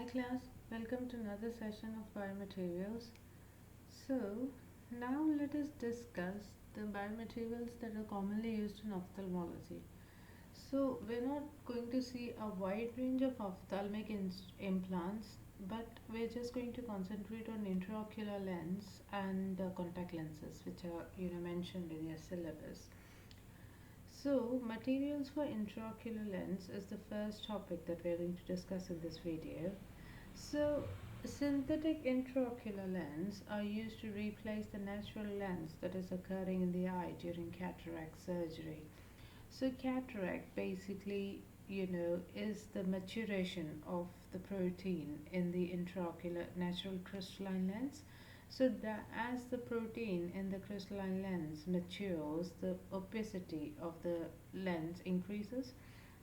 Hi class, welcome to another session of biomaterials. So, now let us discuss the biomaterials that are commonly used in ophthalmology. So, we're not going to see a wide range of ophthalmic implants, but we're just going to concentrate on intraocular lens and contact lenses, which are mentioned in your syllabus. So, materials for intraocular lens is the first topic that we're going to discuss in this video. So, synthetic intraocular lens are used to replace the natural lens that is occurring in the eye during cataract surgery. So, cataract basically, is the maturation of the protein in the intraocular natural crystalline lens. So, that as the protein in the crystalline lens matures, the opacity of the lens increases.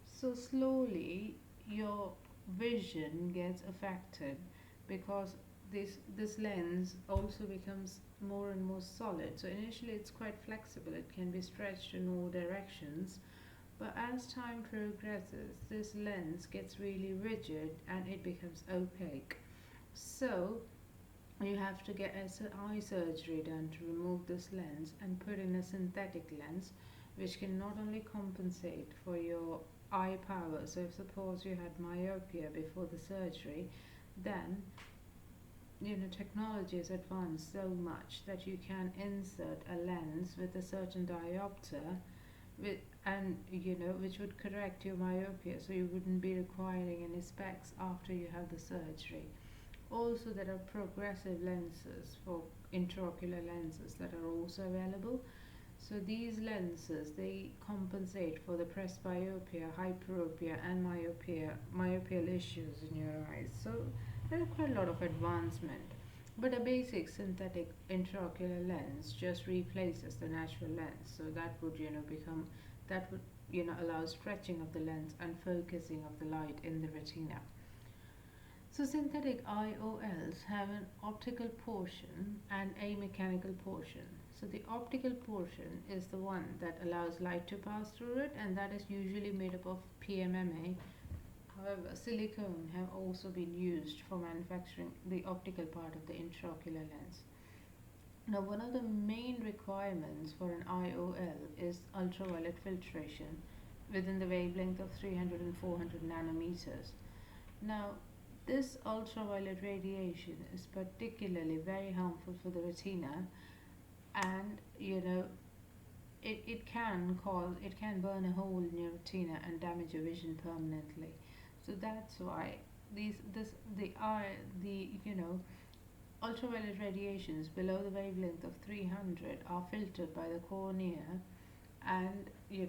So, slowly, your vision gets affected because this lens also becomes more and more solid. So initially it's quite flexible, it can be stretched in all directions, but as time progresses this lens gets really rigid and it becomes opaque. So you have to get eye surgery done to remove this lens and put in a synthetic lens which can not only compensate for your eye power. So if suppose you had myopia before the surgery, then technology has advanced so much that you can insert a lens with a certain diopter with, and which would correct your myopia, so you wouldn't be requiring any specs after you have the surgery. Also, there are progressive lenses for intraocular lenses that are also available. So these lenses they compensate for the presbyopia, hyperopia, and myopia issues in your eyes. So there are quite a lot of advancement. But a basic synthetic intraocular lens just replaces the natural lens. So that would become that would allow stretching of the lens and focusing of the light in the retina. So synthetic IOLs have an optical portion and a mechanical portion. So the optical portion is the one that allows light to pass through it, and that is usually made up of PMMA. However, silicone have also been used for manufacturing the optical part of the intraocular lens. Now, one of the main requirements for an IOL is ultraviolet filtration within the wavelength of 300 and 400 nanometers. Now, this ultraviolet radiation is particularly very harmful for the retina, and it can burn a hole in your retina and damage your vision permanently. So that's why the eye the ultraviolet radiations below the wavelength of 300 are filtered by the cornea, and the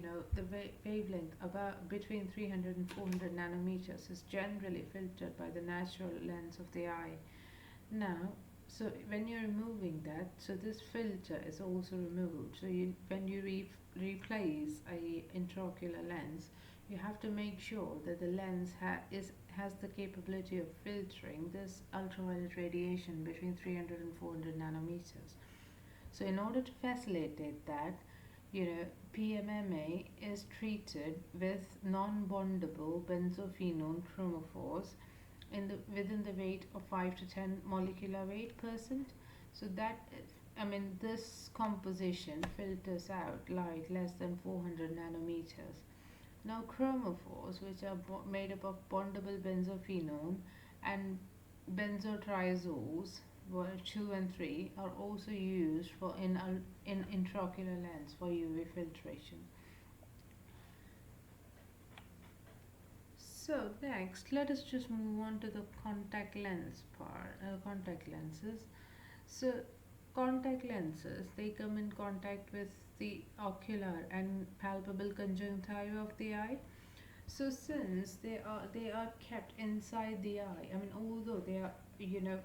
wavelength about between 300 and 400 nanometers is generally filtered by the natural lens of the eye. Now, so when you're removing that, so this filter is also removed. So when you replace a intraocular lens, you have to make sure that the lens has the capability of filtering this ultraviolet radiation between 300 and 400 nanometers. So in order to facilitate that, PMMA is treated with non-bondable benzophenone chromophores within the weight of 5 to 10 molecular weight percent. So that this composition filters out light less than 400 nanometers. Now chromophores, which are made up of bondable benzophenone and benzotriazoles, well, 2 and 3, are also used for in intraocular lens for UV filtration. So next, let us just move on to the contact lens part. Contact lenses. So contact lenses they come in contact with the ocular and palpable conjunctiva of the eye. So since they are kept inside the eye, although they are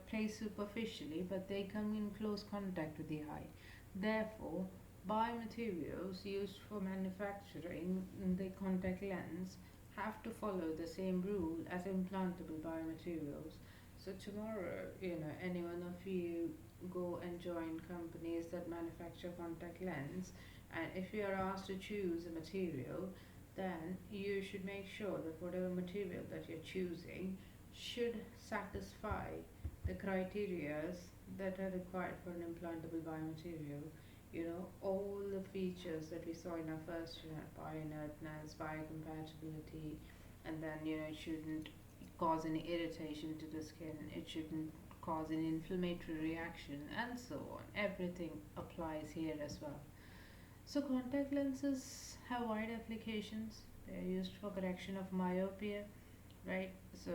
placed superficially, but they come in close contact with the eye. Therefore, biomaterials used for manufacturing the contact lens have to follow the same rule as implantable biomaterials. So tomorrow, any one of you go and join companies that manufacture contact lens, and if you are asked to choose a material, then you should make sure that whatever material that you're choosing should satisfy the criteria that are required for an implantable biomaterial. All the features that we saw in our first unit: bioinertness, biocompatibility, and then, it shouldn't cause any irritation to the skin, it shouldn't cause an inflammatory reaction, and so on. Everything applies here as well. So, contact lenses have wide applications. They are used for correction of myopia, right? So,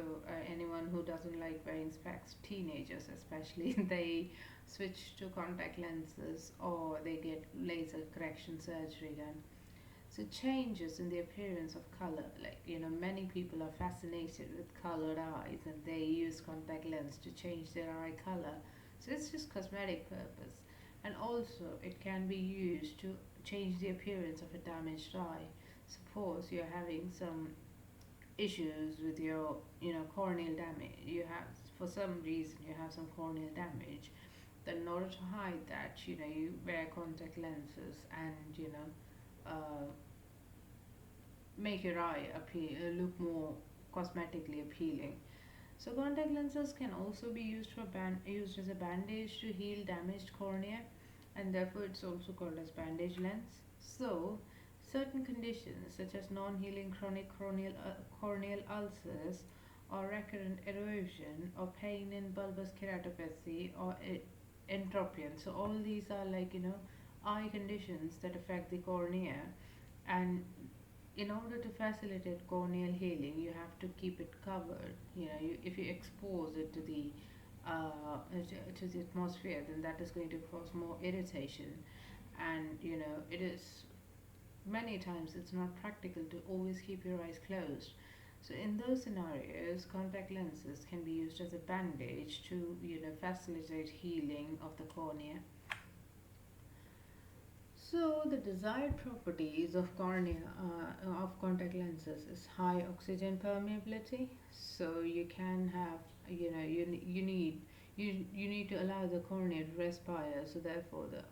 anyone who doesn't like wearing specs, teenagers especially, they switch to contact lenses or they get laser correction surgery done. So, changes in the appearance of color, like, many people are fascinated with colored eyes and they use contact lens to change their eye color. So, it's just cosmetic purpose. And also, it can be used to change the appearance of a damaged eye. Suppose you're having some issues with your, corneal damage. You have, for some reason, you have some corneal damage. Then, in order to hide that, you wear contact lenses and, uh, make your eye look more cosmetically appealing. So contact lenses can also be used as a bandage to heal damaged cornea, and therefore it's also called as bandage lens. So certain conditions such as non-healing chronic corneal ulcers or recurrent erosion or pain in bulbous keratopathy or entropion. So all these are like, eye conditions that affect the cornea, and in order to facilitate corneal healing, you have to keep it covered. If you expose it to the atmosphere, then that is going to cause more irritation, and it is many times it's not practical to always keep your eyes closed. So in those scenarios, contact lenses can be used as a bandage to facilitate healing of the cornea. So the desired properties of cornea of contact lenses is high oxygen permeability. So you can have, you need to allow the cornea to respire. So therefore the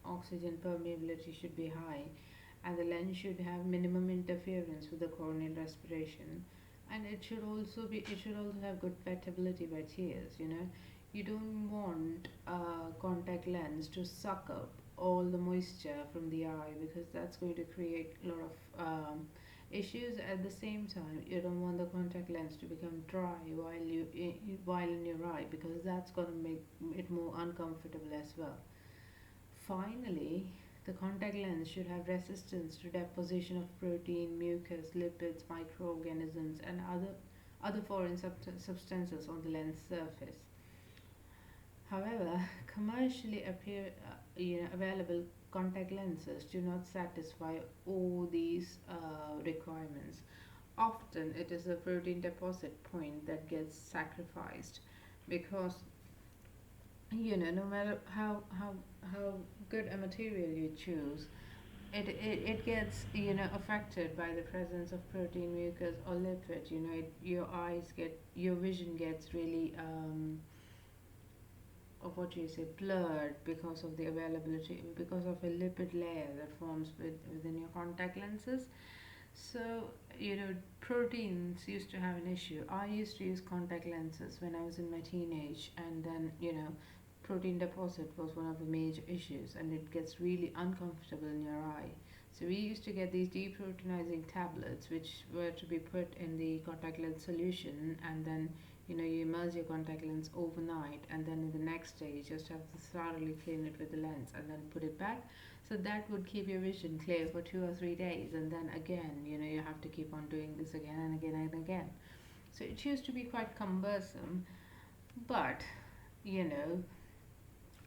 oxygen permeability should be high, and the lens should have minimum interference with the corneal respiration, and it should also have good wettability by tears. You don't want a contact lens to suck up all the moisture from the eye, because that's going to create a lot of issues. At the same time, you don't want the contact lens to become dry while in your eye, because that's going to make it more uncomfortable as well. Finally, the contact lens should have resistance to deposition of protein, mucus, lipids, microorganisms, and other foreign substances on the lens surface. However, commercially available contact lenses do not satisfy all these requirements. Often, it is the protein deposit point that gets sacrificed, because no matter how good a material you choose, it gets affected by the presence of protein, mucus, or lipid. Your vision gets really of what you say blurred, because of the availability, because of a lipid layer that forms within your contact lenses. So, proteins used to have an issue. I used to use contact lenses when I was in my teenage, and then, protein deposit was one of the major issues, and it gets really uncomfortable in your eye. So, we used to get these deproteinizing tablets, which were to be put in the contact lens solution, and then, you immerse your contact lens overnight, and then in the next day, you just have to thoroughly clean it with the lens and then put it back. So that would keep your vision clear for 2 or 3 days, and then again, you have to keep on doing this again and again and again. So it used to be quite cumbersome, but you know,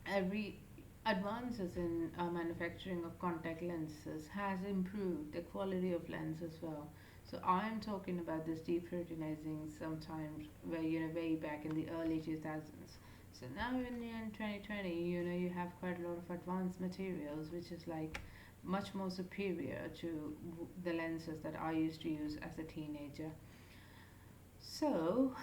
every advances in manufacturing of contact lenses has improved the quality of lens as well. So I am talking about this deproteinizing sometimes, where way back in the early 2000s. So now in 2020, you have quite a lot of advanced materials, which is like much more superior to the lenses that I used to use as a teenager. So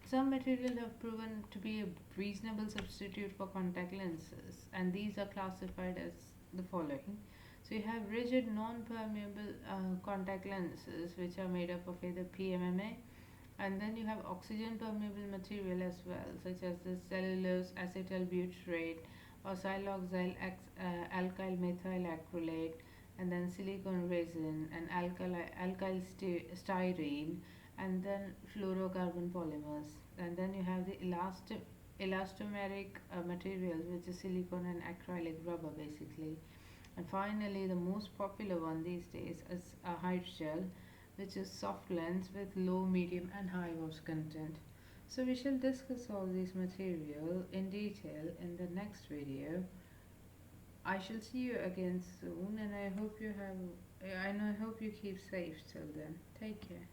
some materials have proven to be a reasonable substitute for contact lenses, and these are classified as the following. So you have rigid non-permeable contact lenses, which are made up of either PMMA, And then you have oxygen permeable material as well, such as the cellulose acetyl butyrate or siloxyl alkyl methyl acrylate, and then silicone resin and styrene, and then fluorocarbon polymers. And then you have the elastomeric materials, which is silicone and acrylic rubber basically. And finally, the most popular one these days is a hydrogel, which is soft lens with low, medium, and high wash content. So we shall discuss all these material in detail in the next video. I shall see you again soon, and I hope you keep safe till then. Take care.